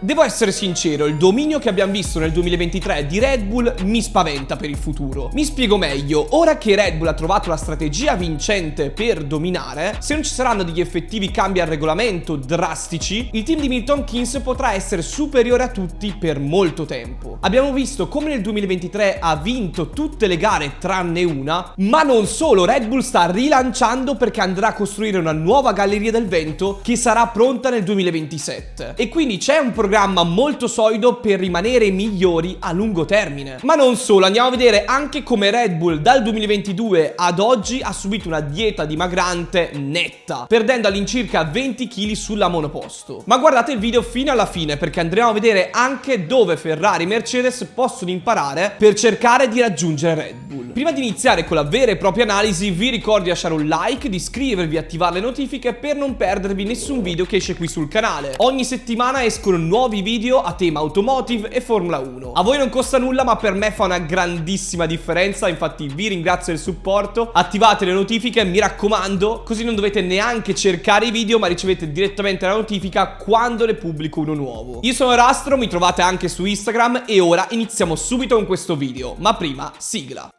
Devo essere sincero, il dominio che abbiamo visto nel 2023 di Red Bull mi spaventa per il futuro. Mi spiego meglio, ora che Red Bull ha trovato la strategia vincente per dominare, se non ci saranno degli effettivi cambi al regolamento drastici, il team di Milton Keynes potrà essere superiore a tutti per molto tempo. Abbiamo visto come nel 2023 ha vinto tutte le gare tranne una, ma non solo, Red Bull sta rilanciando perché andrà a costruire una nuova galleria del vento che sarà pronta nel 2027. E quindi c'è un programma molto solido per rimanere migliori a lungo termine. Ma non solo, andiamo a vedere anche come Red Bull dal 2022 ad oggi ha subito una dieta dimagrante netta, perdendo all'incirca 20 kg sulla monoposto. Ma guardate il video fino alla fine perché andremo a vedere anche dove Ferrari e Mercedes possono imparare per cercare di raggiungere Red Bull. Prima di iniziare con la vera e propria analisi vi ricordo di lasciare un like, di iscrivervi e attivare le notifiche per non perdervi nessun video che esce qui sul canale. Ogni settimana escono nuovi video a tema automotive e Formula 1. A voi non costa nulla, ma per me fa una grandissima differenza, infatti vi ringrazio del supporto. Attivate le notifiche, mi raccomando, così non dovete neanche cercare i video ma ricevete direttamente la notifica quando ne pubblico uno nuovo. Io sono Rastro, mi trovate anche su Instagram e ora iniziamo subito con questo video, ma prima sigla.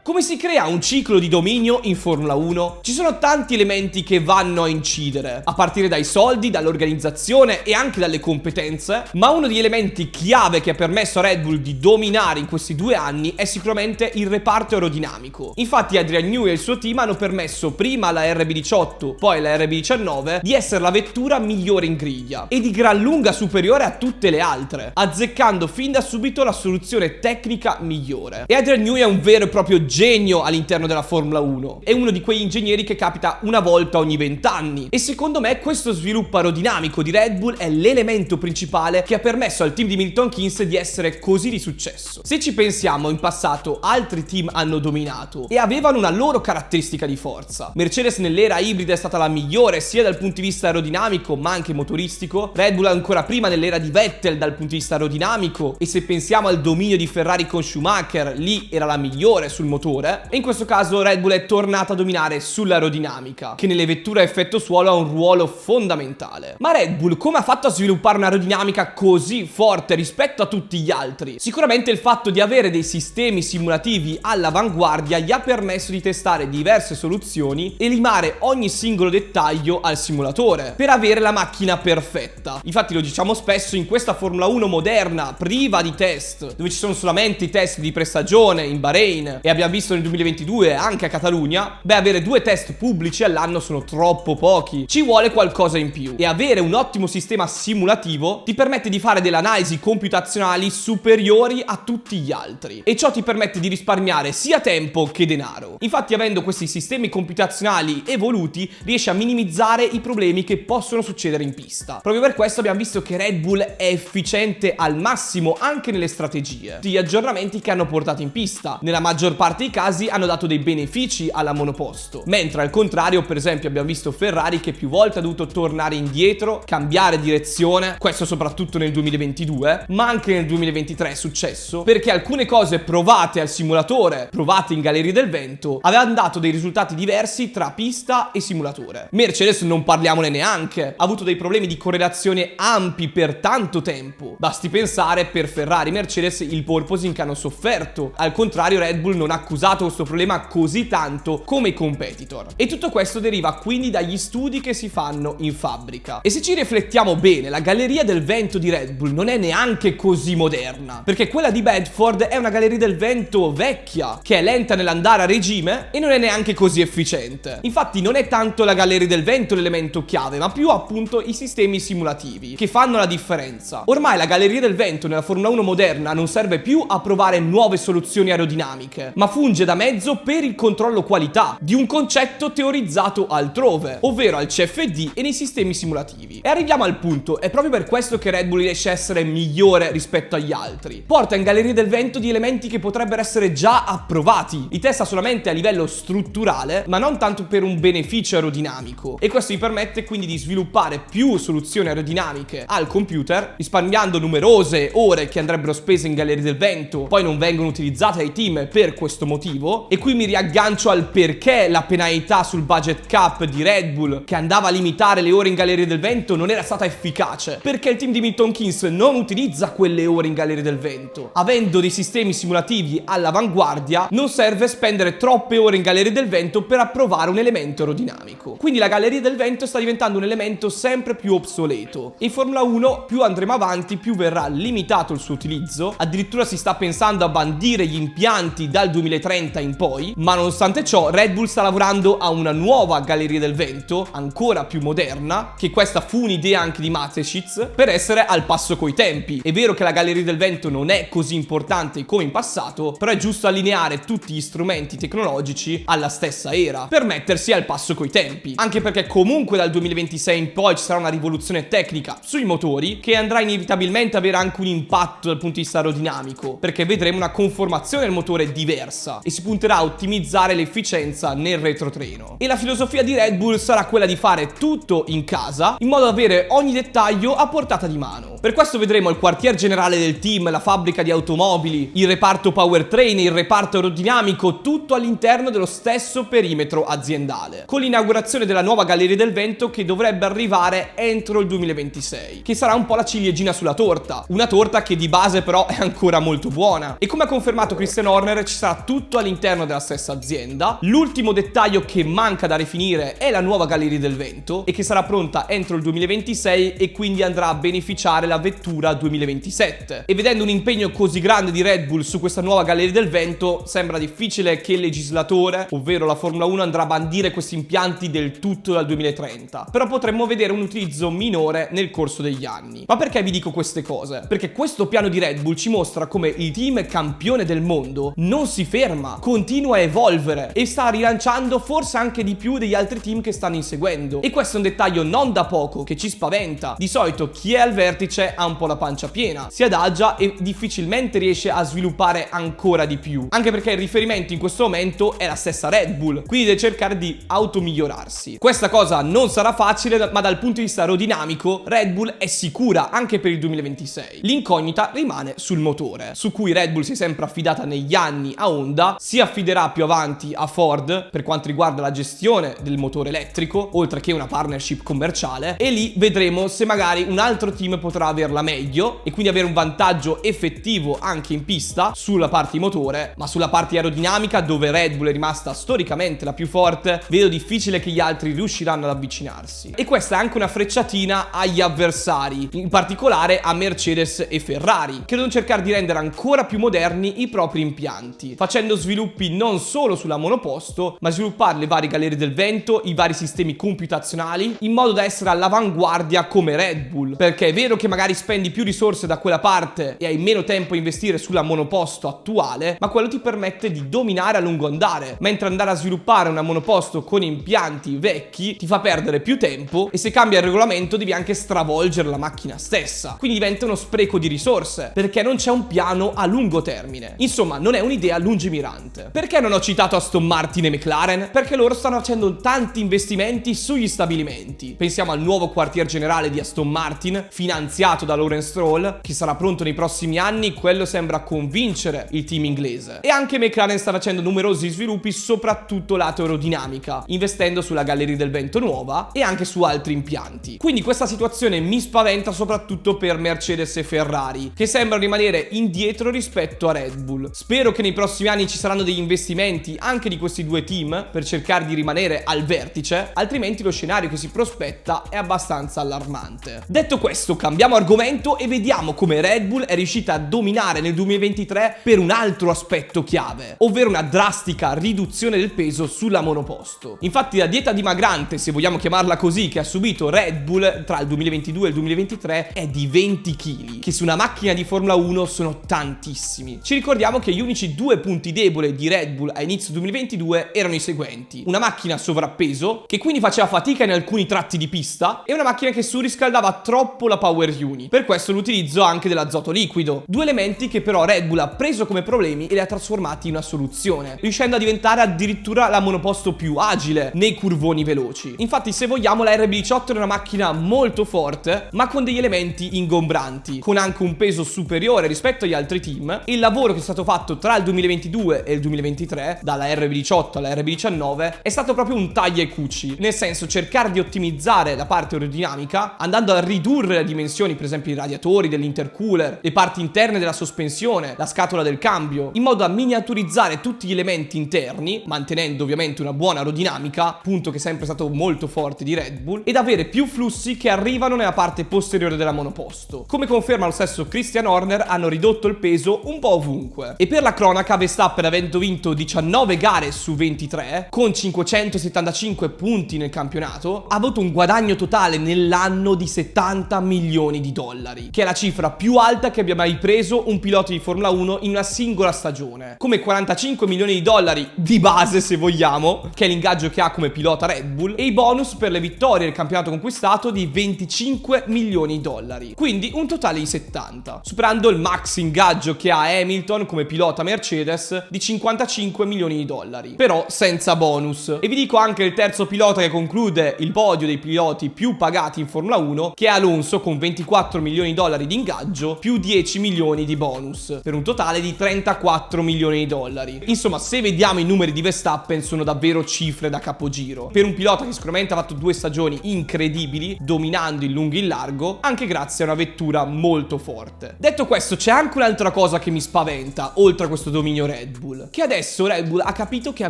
Come si crea un ciclo di dominio in Formula 1? Ci sono tanti elementi che vanno a incidere, a partire dai soldi, dall'organizzazione e anche dalle competenze, ma uno degli elementi chiave che ha permesso a Red Bull di dominare in questi 2 anni è sicuramente il reparto aerodinamico. Infatti Adrian Newey e il suo team hanno permesso prima alla RB18, poi alla RB19 di essere la vettura migliore in griglia e di gran lunga superiore a tutte le altre, azzeccando fin da subito la soluzione tecnica migliore. E Adrian Newey è un vero e proprio genio all'interno della Formula 1. È uno di quegli ingegneri che capita una volta ogni 20 anni. E secondo me questo sviluppo aerodinamico di Red Bull è l'elemento principale che ha permesso al team di Milton Keynes di essere così di successo. Se ci pensiamo, in passato altri team hanno dominato e avevano una loro caratteristica di forza. Mercedes nell'era ibrida è stata la migliore sia dal punto di vista aerodinamico ma anche motoristico. Red Bull ancora prima nell'era di Vettel dal punto di vista aerodinamico, e se pensiamo al dominio di Ferrari con Schumacher, lì era la migliore sul motore. E in questo caso Red Bull è tornata a dominare sull'aerodinamica, che nelle vetture a effetto suolo ha un ruolo fondamentale. Ma Red Bull come ha fatto a sviluppare un'aerodinamica così forte rispetto a tutti gli altri? Sicuramente il fatto di avere dei sistemi simulativi all'avanguardia gli ha permesso di testare diverse soluzioni e limare ogni singolo dettaglio al simulatore per avere la macchina perfetta. Infatti lo diciamo spesso, in questa Formula 1 moderna, priva di test, dove ci sono solamente i test di prestagione in Bahrain e abbiamo visto nel 2022 anche a Catalogna, avere 2 test pubblici all'anno sono troppo pochi, ci vuole qualcosa in più, e avere un ottimo sistema simulativo ti permette di fare delle analisi computazionali superiori a tutti gli altri, e ciò ti permette di risparmiare sia tempo che denaro. Infatti avendo questi sistemi computazionali evoluti riesci a minimizzare i problemi che possono succedere in pista. Proprio per questo abbiamo visto che Red Bull è efficiente al massimo anche nelle strategie. Tutti gli aggiornamenti che hanno portato in pista, nella maggior parte dei casi hanno dato dei benefici alla monoposto, mentre al contrario, per esempio, abbiamo visto Ferrari che più volte ha dovuto tornare indietro, cambiare direzione, questo soprattutto nel 2022, ma anche nel 2023 è successo perché alcune cose provate al simulatore, provate in galleria del vento, avevano dato dei risultati diversi tra pista e simulatore. Mercedes non parliamone neanche, ha avuto dei problemi di correlazione ampi per tanto tempo. Basti pensare per Ferrari e Mercedes il porpoising che hanno sofferto, al contrario Red Bull non ha accusato questo problema così tanto come i competitor. E tutto questo deriva quindi dagli studi che si fanno in fabbrica. E se ci riflettiamo bene, la galleria del vento di Red Bull non è neanche così moderna, perché quella di Bedford è una galleria del vento vecchia, che è lenta nell'andare a regime e non è neanche così efficiente. Infatti non è tanto la galleria del vento l'elemento chiave, ma più appunto i sistemi simulativi che fanno la differenza. Ormai la galleria del vento nella Formula 1 moderna non serve più a provare nuove soluzioni aerodinamiche, ma funge da mezzo per il controllo qualità di un concetto teorizzato altrove, ovvero al CFD e nei sistemi simulativi. E arriviamo al punto, è proprio per questo che Red Bull riesce a essere migliore rispetto agli altri. Porta in galleria del vento di elementi che potrebbero essere già approvati, li testa solamente a livello strutturale, ma non tanto per un beneficio aerodinamico, e questo gli permette quindi di sviluppare più soluzioni aerodinamiche al computer, risparmiando numerose ore che andrebbero spese in galleria del vento, poi non vengono utilizzate dai team per questo motivo. E qui mi riaggancio al perché la penalità sul budget cap di Red Bull, che andava a limitare le ore in galleria del vento, non era stata efficace, perché il team di Milton Keynes non utilizza quelle ore in galleria del vento. Avendo dei sistemi simulativi all'avanguardia, non serve spendere troppe ore in galleria del vento per approvare un elemento aerodinamico. Quindi la galleria del vento sta diventando un elemento sempre più obsoleto. In Formula 1 più andremo avanti, più verrà limitato il suo utilizzo. Addirittura si sta pensando a bandire gli impianti dal 2030 in poi, ma nonostante ciò Red Bull sta lavorando a una nuova galleria del vento, ancora più moderna, che questa fu un'idea anche di Mateschitz, per essere al passo coi tempi. È vero che la galleria del vento non è così importante come in passato, però è giusto allineare tutti gli strumenti tecnologici alla stessa era, per mettersi al passo coi tempi. Anche perché comunque dal 2026 in poi ci sarà una rivoluzione tecnica sui motori, che andrà inevitabilmente ad avere anche un impatto dal punto di vista aerodinamico, perché vedremo una conformazione del motore diversa e si punterà a ottimizzare l'efficienza nel retrotreno. E la filosofia di Red Bull sarà quella di fare tutto in casa, in modo da avere ogni dettaglio a portata di mano. Per questo vedremo il quartier generale del team, la fabbrica di automobili, il reparto powertrain, il reparto aerodinamico, tutto all'interno dello stesso perimetro aziendale, con l'inaugurazione della nuova galleria del vento che dovrebbe arrivare entro il 2026, che sarà un po' la ciliegina sulla torta, una torta che di base però è ancora molto buona. E come ha confermato Christian Horner, ci sarà tutto all'interno della stessa azienda. L'ultimo dettaglio che manca da rifinire è la nuova galleria del vento, e che sarà pronta entro il 2026 e quindi andrà a beneficiare la vettura 2027. E vedendo un impegno così grande di Red Bull su questa nuova galleria del vento, sembra difficile che il legislatore, ovvero la Formula 1, andrà a bandire questi impianti del tutto dal 2030. Però potremmo vedere un utilizzo minore nel corso degli anni. Ma perché vi dico queste cose? Perché questo piano di Red Bull ci mostra come il team campione del mondo non si ferma, continua a evolvere e sta rilanciando forse anche di più degli altri team che stanno inseguendo. E questo è un dettaglio non da poco che ci spaventa. Di solito chi è al vertice ha un po' la pancia piena, si adagia e difficilmente riesce a sviluppare ancora di più, anche perché il riferimento in questo momento è la stessa Red Bull, quindi deve cercare di automigliorarsi. Questa cosa non sarà facile, ma dal punto di vista aerodinamico Red Bull è sicura anche per il 2026. L'incognita rimane sul motore, su cui Red Bull si è sempre affidata negli anni a Honda, si affiderà più avanti a Ford per quanto riguarda la gestione del motore elettrico, oltre che una partnership commerciale, e lì vedremo se magari un altro team potrà averla meglio e quindi avere un vantaggio effettivo anche in pista sulla parte di motore. Ma sulla parte aerodinamica, dove Red Bull è rimasta storicamente la più forte, vedo difficile che gli altri riusciranno ad avvicinarsi. E questa è anche una frecciatina agli avversari, in particolare a Mercedes e Ferrari, che devono cercare di rendere ancora più moderni i propri impianti, facendo sviluppi non solo sulla monoposto, ma sviluppare le varie gallerie del vento, i vari sistemi computazionali, in modo da essere all'avanguardia come Red Bull. Perché è vero che magari spendi più risorse da quella parte e hai meno tempo a investire sulla monoposto attuale, ma quello ti permette di dominare a lungo andare, mentre andare a sviluppare una monoposto con impianti vecchi ti fa perdere più tempo, e se cambia il regolamento devi anche stravolgere la macchina stessa, quindi diventa uno spreco di risorse, perché non c'è un piano a lungo termine. Insomma, non è un'idea lungimirante. Perché non ho citato Aston Martin e McLaren? Perché loro stanno facendo tanti investimenti sugli stabilimenti. Pensiamo al nuovo quartier generale di Aston Martin, finanziato da Lawrence Stroll, che sarà pronto nei prossimi anni. Quello sembra convincere il team inglese. E anche McLaren sta facendo numerosi sviluppi, soprattutto lato aerodinamica, investendo sulla galleria del vento nuova e anche su altri impianti. Quindi questa situazione mi spaventa soprattutto per Mercedes e Ferrari, che sembrano rimanere indietro rispetto a Red Bull. Spero che nei prossimi anni ci saranno degli investimenti anche di questi due team per cercare di rimanere al vertice, altrimenti lo scenario che si prospetta è abbastanza allarmante. Detto questo, cambiamo argomento e vediamo come Red Bull è riuscita a dominare nel 2023 per un altro aspetto chiave, ovvero una drastica riduzione del peso sulla monoposto. Infatti la dieta dimagrante, se vogliamo chiamarla così, che ha subito Red Bull tra il 2022 e il 2023 è di 20 kg, che su una macchina di Formula 1 sono tantissimi. Ci ricordiamo che gli unici due punti punti deboli di Red Bull a inizio 2022 erano i seguenti: una macchina a sovrappeso, che quindi faceva fatica in alcuni tratti di pista, e una macchina che surriscaldava troppo la power unit. Per questo l'utilizzo anche dell'azoto liquido. Due elementi che però Red Bull ha preso come problemi e li ha trasformati in una soluzione, riuscendo a diventare addirittura la monoposto più agile nei curvoni veloci. Infatti, se vogliamo, la RB18 era una macchina molto forte, ma con degli elementi ingombranti, con anche un peso superiore rispetto agli altri team. Il lavoro che è stato fatto tra il 2022 e il 2023, dalla RB18 alla RB19, è stato proprio un taglia e cuci, nel senso cercare di ottimizzare la parte aerodinamica, andando a ridurre le dimensioni, per esempio i radiatori dell'intercooler, le parti interne della sospensione, la scatola del cambio, in modo da miniaturizzare tutti gli elementi interni, mantenendo ovviamente una buona aerodinamica, punto che è sempre stato molto forte di Red Bull, ed avere più flussi che arrivano nella parte posteriore della monoposto. Come conferma lo stesso Christian Horner, hanno ridotto il peso un po' ovunque. E per la cronaca, Verstappen, avendo vinto 19 gare su 23, con 575 punti nel campionato, ha avuto un guadagno totale nell'anno di 70 milioni di dollari, che è la cifra più alta che abbia mai preso un pilota di Formula 1 in una singola stagione, come 45 milioni di dollari di base, se vogliamo, che è l'ingaggio che ha come pilota Red Bull, e i bonus per le vittorie del campionato conquistato di 25 milioni di dollari, quindi un totale di 70, superando il max ingaggio che ha Hamilton come pilota Mercedes di 55 milioni di dollari, però senza bonus. E vi dico anche il terzo pilota che conclude il podio dei piloti più pagati in Formula 1, che è Alonso, con 24 milioni di dollari di ingaggio più 10 milioni di bonus, per un totale di 34 milioni di dollari. Insomma, se vediamo i numeri di Verstappen, sono davvero cifre da capogiro per un pilota che sicuramente ha fatto 2 stagioni incredibili, dominando in lungo e in largo, anche grazie a una vettura molto forte. Detto questo, c'è anche un'altra cosa che mi spaventa, oltre a questo dominio Red Bull, che adesso Red Bull ha capito che ha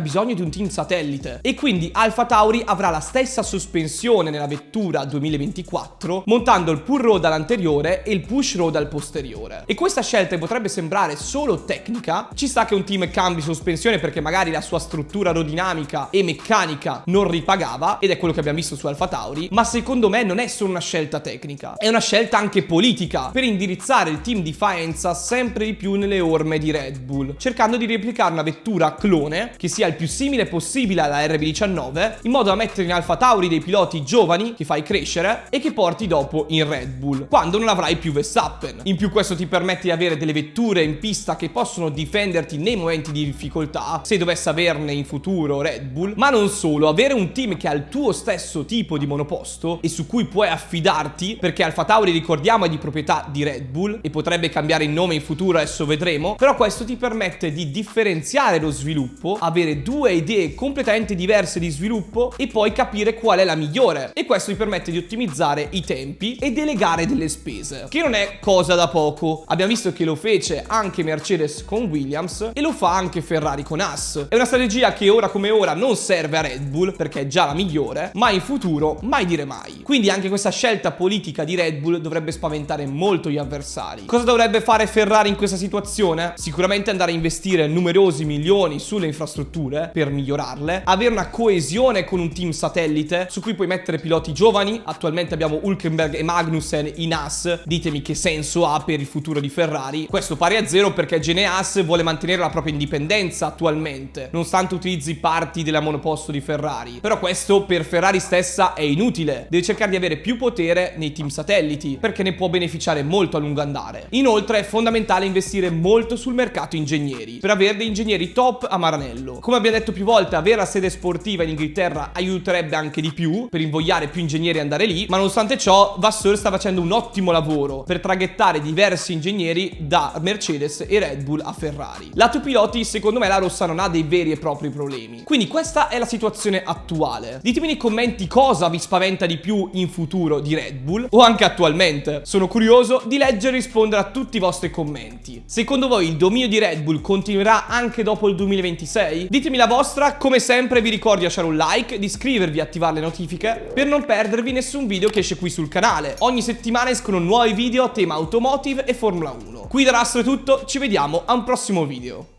bisogno di un team satellite, e quindi AlphaTauri avrà la stessa sospensione nella vettura 2024, montando il pull rod all'anteriore e il push rod al posteriore. E questa scelta, che potrebbe sembrare solo tecnica, ci sta che un team cambi sospensione perché magari la sua struttura aerodinamica e meccanica non ripagava, ed è quello che abbiamo visto su AlphaTauri, ma secondo me non è solo una scelta tecnica, è una scelta anche politica, per indirizzare il team di Faenza sempre di più nelle orme di Red Bull, cercando di replicare una vettura clone che sia il più simile possibile alla RB19, in modo da mettere in AlphaTauri dei piloti giovani che fai crescere e che porti dopo in Red Bull, quando non avrai più Verstappen. In più, questo ti permette di avere delle vetture in pista che possono difenderti nei momenti di difficoltà, se dovesse averne in futuro Red Bull, ma non solo, avere un team che ha il tuo stesso tipo di monoposto e su cui puoi affidarti, perché AlphaTauri, ricordiamo, è di proprietà di Red Bull e potrebbe cambiare il nome in futuro, adesso vedremo, però questo ti permette di differenziare lo sviluppo, avere due idee completamente diverse di sviluppo e poi capire qual è la migliore, e questo ti permette di ottimizzare i tempi e delegare delle spese, che non è cosa da poco. Abbiamo visto che lo fece anche Mercedes con Williams e lo fa anche Ferrari con Haas. È una strategia che ora come ora non serve a Red Bull perché è già la migliore, ma in futuro mai dire mai. Quindi anche questa scelta politica di Red Bull dovrebbe spaventare molto gli avversari. Cosa dovrebbe fare Ferrari in questa situazione? Sicuramente andare a investire numerosi milioni sulle infrastrutture per migliorarle, avere una coesione con un team satellite su cui puoi mettere piloti giovani. Attualmente abbiamo Hülkenberg e Magnussen in Haas, ditemi che senso ha per il futuro di Ferrari. Questo pari a zero perché Gene Haas vuole mantenere la propria indipendenza attualmente, nonostante utilizzi parti della monoposto di Ferrari. Però questo per Ferrari stessa è inutile, deve cercare di avere più potere nei team satelliti perché ne può beneficiare molto a lungo andare. Inoltre è fondamentale investire molto sul mercato ingegneri per avere dei ingegneri top a Maranello. Come abbiamo detto più volte, avere la sede sportiva in Inghilterra aiuterebbe anche di più per invogliare più ingegneri ad andare lì, ma nonostante ciò Vasseur sta facendo un ottimo lavoro per traghettare diversi ingegneri da Mercedes e Red Bull a Ferrari. Lato piloti, secondo me la rossa non ha dei veri e propri problemi. Quindi questa è la situazione attuale. Ditemi nei commenti cosa vi spaventa di più in futuro di Red Bull o anche attualmente. Sono curioso di leggere e rispondere a tutti i vostri commenti. Secondo voi il dominio di Red Bull continuerà anche dopo il 2026? Ditemi la vostra. Come sempre vi ricordo di lasciare un like, di iscrivervi e attivare le notifiche per non perdervi nessun video che esce qui sul canale. Ogni settimana escono nuovi video a tema automotive e Formula 1. Qui da Rastro è tutto, ci vediamo a un prossimo video.